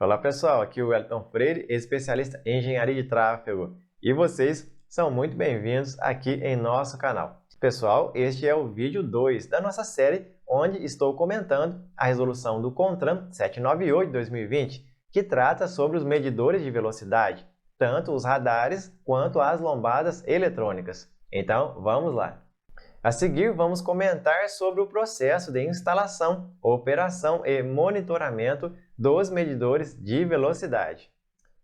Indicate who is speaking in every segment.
Speaker 1: Olá pessoal, aqui é o Wellington Freire, especialista em engenharia de tráfego, e vocês são muito bem-vindos aqui em nosso canal. Pessoal, este é o vídeo 2 da nossa série, onde estou comentando a resolução do CONTRAN 798/2020, que trata sobre os medidores de velocidade, tanto os radares quanto as lombadas eletrônicas. Então, vamos lá! A seguir, vamos comentar sobre o processo de instalação, operação e monitoramento dos medidores de velocidade.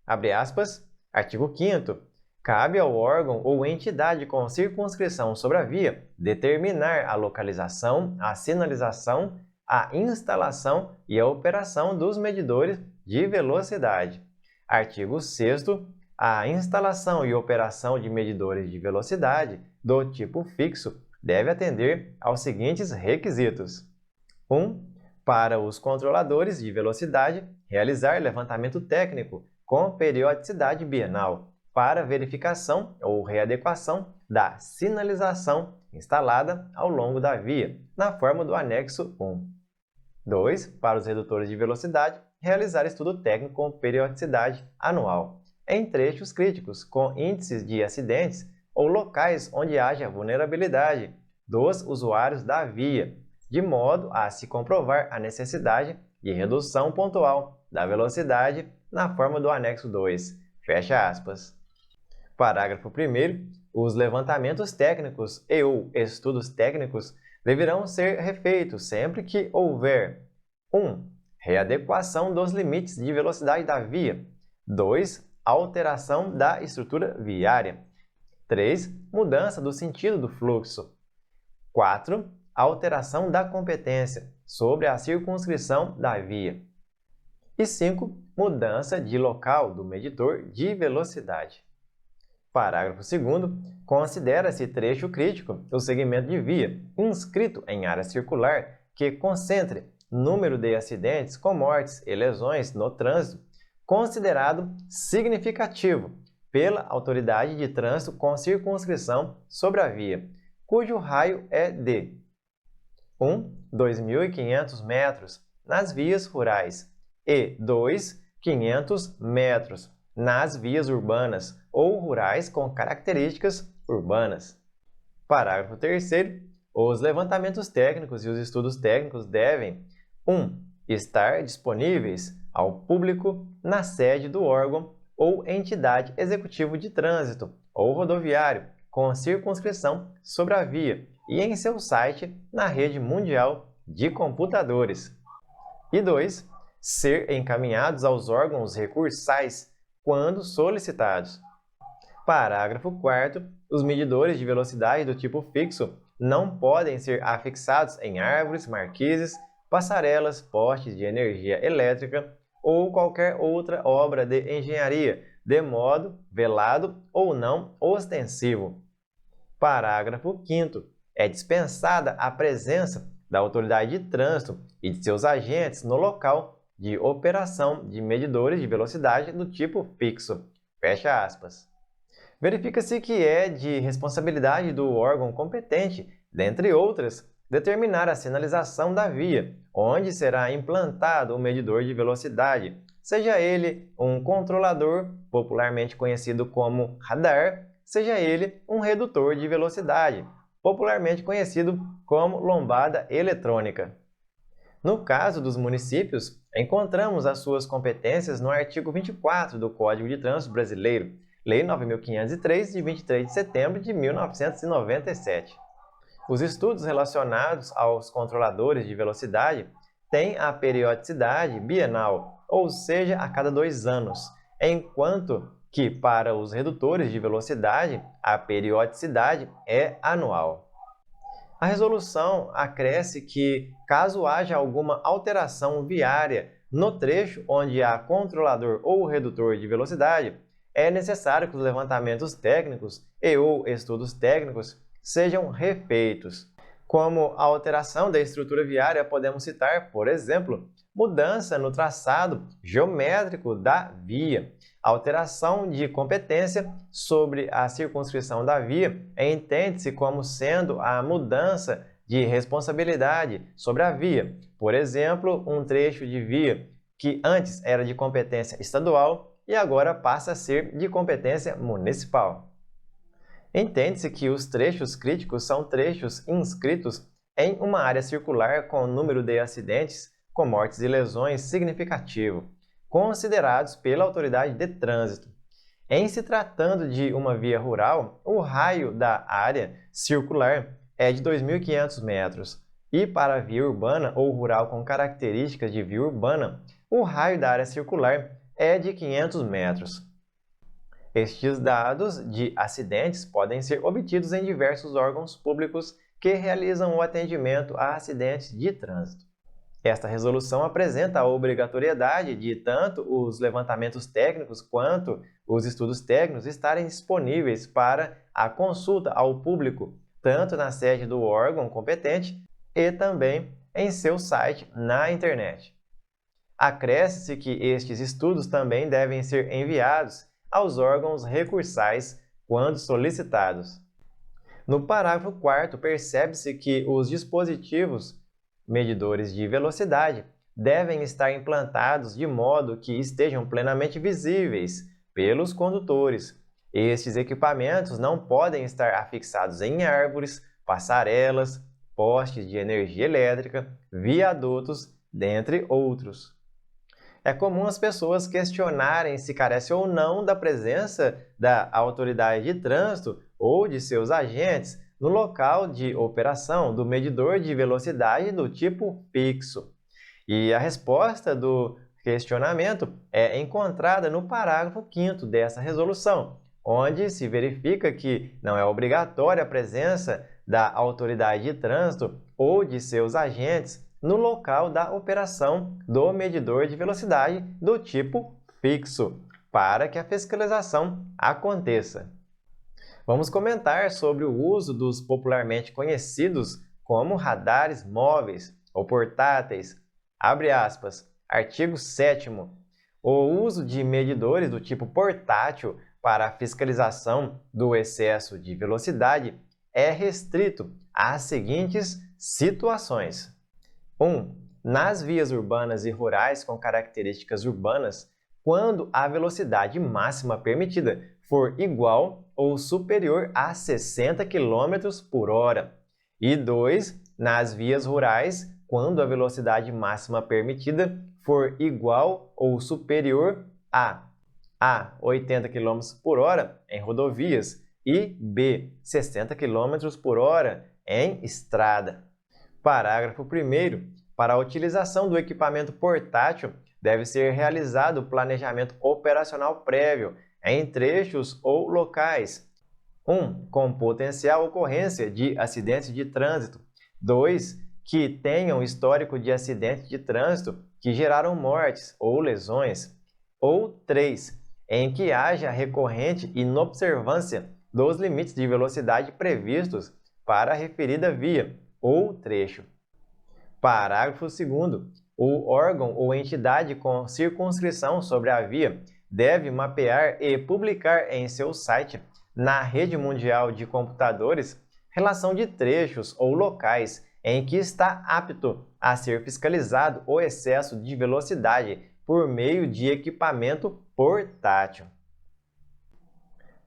Speaker 1: Abre aspas, artigo 5º. Cabe ao órgão ou entidade com circunscrição sobre a via determinar a localização, a sinalização, a instalação e a operação dos medidores de velocidade. Artigo 6º. A instalação e operação de medidores de velocidade do tipo fixo deve atender aos seguintes requisitos. 1. Para os controladores de velocidade, realizar levantamento técnico com periodicidade bienal para verificação ou readequação da sinalização instalada ao longo da via, na forma do anexo 1. 2. Para os redutores de velocidade, realizar estudo técnico com periodicidade anual, em trechos críticos com índices de acidentes ou locais onde haja vulnerabilidade dos usuários da via, de modo a se comprovar a necessidade de redução pontual da velocidade na forma do anexo 2. Fecha aspas. Parágrafo 1º. Os levantamentos técnicos e ou estudos técnicos deverão ser refeitos sempre que houver 1. Readequação dos limites de velocidade da via. 2. Alteração da estrutura viária. 3. Mudança do sentido do fluxo. 4. Alteração da competência sobre a circunscrição da via. E 5. Mudança de local do medidor de velocidade. Parágrafo 2º. Considera-se trecho crítico o segmento de via inscrito em área circular que concentre número de acidentes com mortes e lesões no trânsito considerado significativo pela autoridade de trânsito com circunscrição sobre a via, cujo raio é de 2.500 metros nas vias rurais e 500 metros nas vias urbanas ou rurais com características urbanas. Parágrafo 3º. Os levantamentos técnicos e os estudos técnicos devem 1. Estar disponíveis ao público na sede do órgão ou entidade executivo de trânsito ou rodoviário com circunscrição sobre a via e em seu site na rede mundial de computadores. E 2. Ser encaminhados aos órgãos recursais quando solicitados. Parágrafo 4º. Os medidores de velocidade do tipo fixo não podem ser afixados em árvores, marquises, passarelas, postes de energia elétrica ou qualquer outra obra de engenharia, de modo velado ou não ostensivo. Parágrafo 5º. É dispensada a presença da autoridade de trânsito e de seus agentes no local de operação de medidores de velocidade do tipo fixo. Fecha aspas. Verifica-se que é de responsabilidade do órgão competente, dentre outras, determinar a sinalização da via, onde será implantado o medidor de velocidade, seja ele um controlador, popularmente conhecido como radar, seja ele um redutor de velocidade, popularmente conhecido como lombada eletrônica. No caso dos municípios, encontramos as suas competências no artigo 24 do Código de Trânsito Brasileiro, Lei 9.503, de 23 de setembro de 1997. Os estudos relacionados aos controladores de velocidade têm a periodicidade bienal, ou seja, a cada 2 anos, enquanto que para os redutores de velocidade a periodicidade é anual. A resolução acresce que, caso haja alguma alteração viária no trecho onde há controlador ou redutor de velocidade, é necessário que os levantamentos técnicos e ou estudos técnicos sejam refeitos. Como a alteração da estrutura viária, podemos citar, por exemplo, mudança no traçado geométrico da via, alteração de competência sobre a circunscrição da via, entende-se como sendo a mudança de responsabilidade sobre a via. Por exemplo, um trecho de via que antes era de competência estadual e agora passa a ser de competência municipal. Entende-se que os trechos críticos são trechos inscritos em uma área circular com número de acidentes com mortes e lesões significativo, considerados pela autoridade de trânsito. Em se tratando de uma via rural, o raio da área circular é de 2.500 metros, e para a via urbana ou rural com características de via urbana, o raio da área circular é de 500 metros. Estes dados de acidentes podem ser obtidos em diversos órgãos públicos que realizam o atendimento a acidentes de trânsito. Esta resolução apresenta a obrigatoriedade de tanto os levantamentos técnicos quanto os estudos técnicos estarem disponíveis para a consulta ao público, tanto na sede do órgão competente e também em seu site na internet. Acresce-se que estes estudos também devem ser enviados aos órgãos recursais quando solicitados. No parágrafo 4º, percebe-se que os dispositivos medidores de velocidade devem estar implantados de modo que estejam plenamente visíveis pelos condutores. Estes equipamentos não podem estar afixados em árvores, passarelas, postes de energia elétrica, viadutos, dentre outros. É comum as pessoas questionarem se carece ou não da presença da autoridade de trânsito ou de seus agentes no local de operação do medidor de velocidade do tipo fixo. E a resposta do questionamento é encontrada no parágrafo 5º dessa resolução, onde se verifica que não é obrigatória a presença da autoridade de trânsito ou de seus agentes no local da operação do medidor de velocidade do tipo fixo, para que a fiscalização aconteça. Vamos comentar sobre o uso dos popularmente conhecidos como radares móveis ou portáteis. Abre aspas, artigo 7º. O uso de medidores do tipo portátil para a fiscalização do excesso de velocidade é restrito às seguintes situações. 1. Nas vias urbanas e rurais com características urbanas, quando a velocidade máxima permitida for igual ou superior a 60 km por hora. E 2. Nas vias rurais, quando a velocidade máxima permitida for igual ou superior a 80 km por hora em rodovias e b. 60 km por hora em estrada. Parágrafo 1º. Para a utilização do equipamento portátil, deve ser realizado o planejamento operacional prévio em trechos ou locais. 1. Com potencial ocorrência de acidentes de trânsito. 2. Que tenham histórico de acidentes de trânsito que geraram mortes ou lesões. Ou 3. Em que haja recorrente inobservância dos limites de velocidade previstos para a referida via ou trecho. Parágrafo 2º. O órgão ou entidade com circunscrição sobre a via deve mapear e publicar em seu site, na rede mundial de computadores, relação de trechos ou locais em que está apto a ser fiscalizado o excesso de velocidade por meio de equipamento portátil.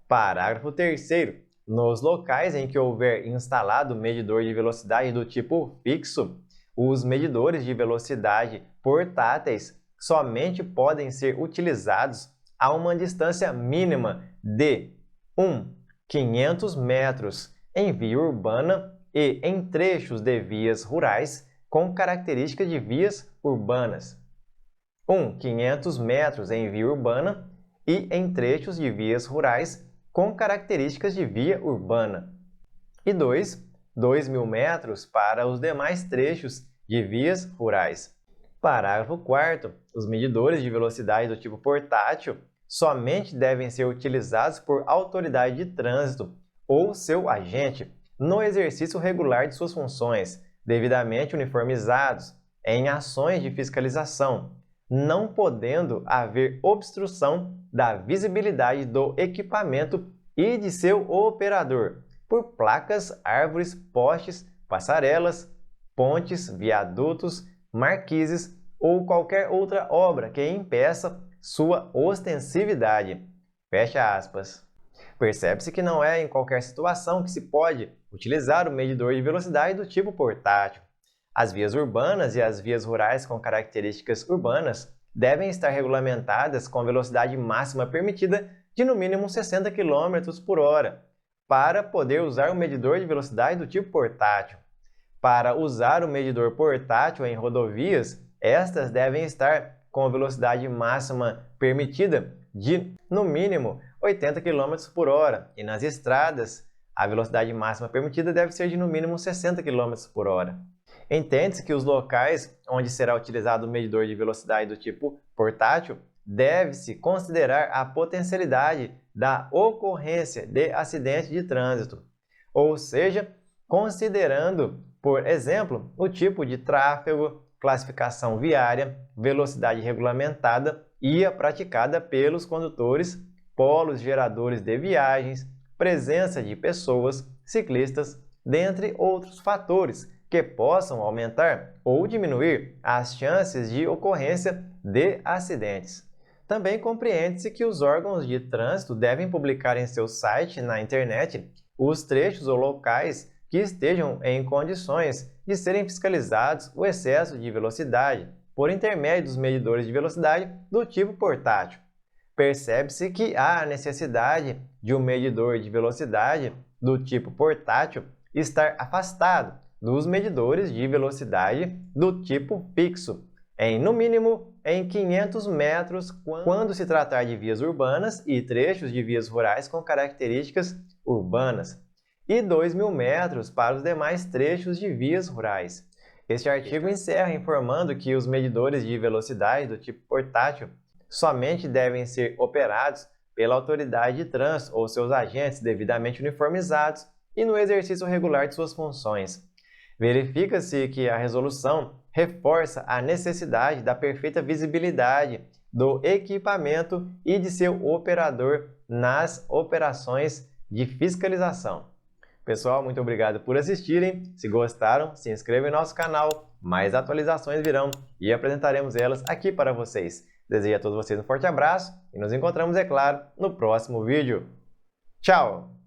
Speaker 1: Parágrafo 3º. Nos locais em que houver instalado medidor de velocidade do tipo fixo, os medidores de velocidade portáteis somente podem ser utilizados a uma distância mínima de 500 metros em via urbana e em trechos de vias rurais com características de vias urbanas. 500 metros em via urbana e em trechos de vias rurais com características de via urbana. E 2.000 metros para os demais trechos de vias rurais. Parágrafo 4º. Os medidores de velocidade do tipo portátil somente devem ser utilizados por autoridade de trânsito ou seu agente no exercício regular de suas funções, devidamente uniformizados em ações de fiscalização, não podendo haver obstrução da visibilidade do equipamento e de seu operador por placas, árvores, postes, passarelas, pontes, viadutos, marquises ou qualquer outra obra que impeça sua ostensividade. Fecha aspas. Percebe-se que não é em qualquer situação que se pode utilizar o medidor de velocidade do tipo portátil. As vias urbanas e as vias rurais com características urbanas devem estar regulamentadas com velocidade máxima permitida de no mínimo 60 km por hora, para poder usar o medidor de velocidade do tipo portátil. Para usar o medidor portátil em rodovias, estas devem estar com velocidade máxima permitida de no mínimo 80 km por hora, e nas estradas a velocidade máxima permitida deve ser de no mínimo 60 km por hora. Entende-se que os locais onde será utilizado o medidor de velocidade do tipo portátil deve-se considerar a potencialidade da ocorrência de acidente de trânsito, ou seja, considerando, por exemplo, o tipo de tráfego, classificação viária, velocidade regulamentada e a praticada pelos condutores, polos geradores de viagens, presença de pessoas, ciclistas, dentre outros fatores que possam aumentar ou diminuir as chances de ocorrência de acidentes. Também compreende-se que os órgãos de trânsito devem publicar em seu site na internet os trechos ou locais que estejam em condições de serem fiscalizados o excesso de velocidade por intermédio dos medidores de velocidade do tipo portátil. Percebe-se que há a necessidade de um medidor de velocidade do tipo portátil estar afastado dos medidores de velocidade do tipo fixo, no mínimo em 500 metros quando se tratar de vias urbanas e trechos de vias rurais com características urbanas, e 2.000 metros para os demais trechos de vias rurais. Este artigo encerra informando que os medidores de velocidade do tipo portátil somente devem ser operados pela autoridade de trânsito ou seus agentes devidamente uniformizados e no exercício regular de suas funções. Verifica-se que a resolução reforça a necessidade da perfeita visibilidade do equipamento e de seu operador nas operações de fiscalização. Pessoal, muito obrigado por assistirem. Se gostaram, se inscrevam em nosso canal. Mais atualizações virão e apresentaremos elas aqui para vocês. Desejo a todos vocês um forte abraço e nos encontramos, é claro, no próximo vídeo. Tchau!